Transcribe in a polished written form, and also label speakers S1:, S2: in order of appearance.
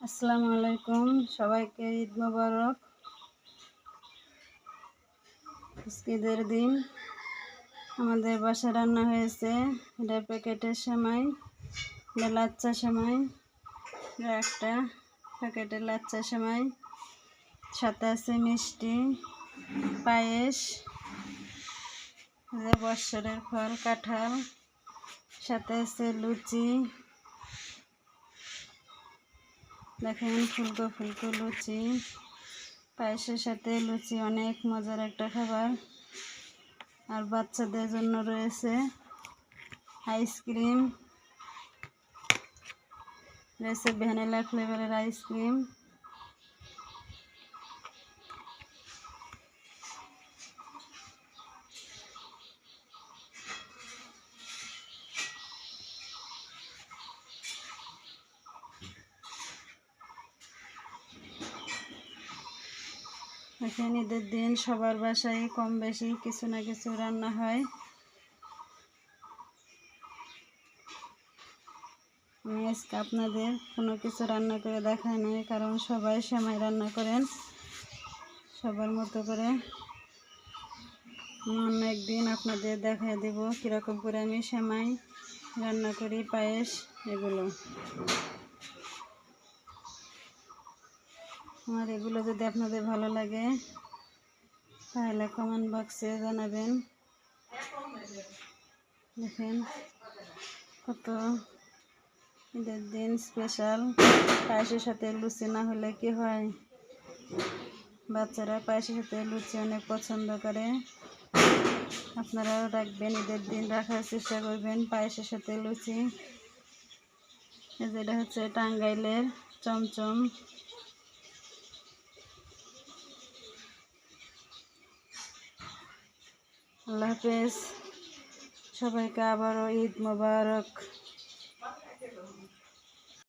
S1: আসসালামু আলাইকুম, সবাইকে ঈদ মোবারক। ঈদের দিন আমাদের বাসায় রান্না হয়েছে। এটা প্যাকেটের সেমাই, এটা লাচ্চা সেমাই, এটা একটা প্যাকেটের লাচ্চা সেমাই, সাথে আছে মিষ্টি, পায়েস, বৎসরের ফল কাঁঠাল, সাথে আছে লুচি। দেখেন ফুলকো ফুলকো লুচি, পায়েসের সাথে লুচি অনেক মজার একটা খাবার। আর বাচ্চাদের জন্য রয়েছে আইসক্রিম, রয়েছে ভ্যানিলা ফ্লেভারের আইসক্রিম। এখন ঈদের দিন সবার বাসায় কম বেশি কিছু না কিছু রান্না হয়। আমি আজকে আপনাদের কোনো কিছু রান্না করে দেখাই নাই, কারণ সবাই সেমাই রান্না করেন সবার মতো করে। অন্য একদিন আপনাদের দেখাই দেব কীরকম করে আমি সেমাই রান্না করি, পায়েস এগুলো। আমার এগুলো যদি আপনাদের ভালো লাগে তাহলে কমেন্ট বক্সে জানাবেন। দেখেন কত ঈদের দিন স্পেশাল। পায়েসের সাথে লুচি না হলে কি হয়, বাচ্চারা পায়েসের সাথে লুচি অনেক পছন্দ করে। আপনারাও রাখবেন, ঈদের দিন রাখার চেষ্টা করবেন পায়েসের সাথে লুচি। যেটা হচ্ছে টাঙ্গাইলের চমচম। আল্লাহ হাফেজ, সবাইকে আবারও ঈদ মোবারক।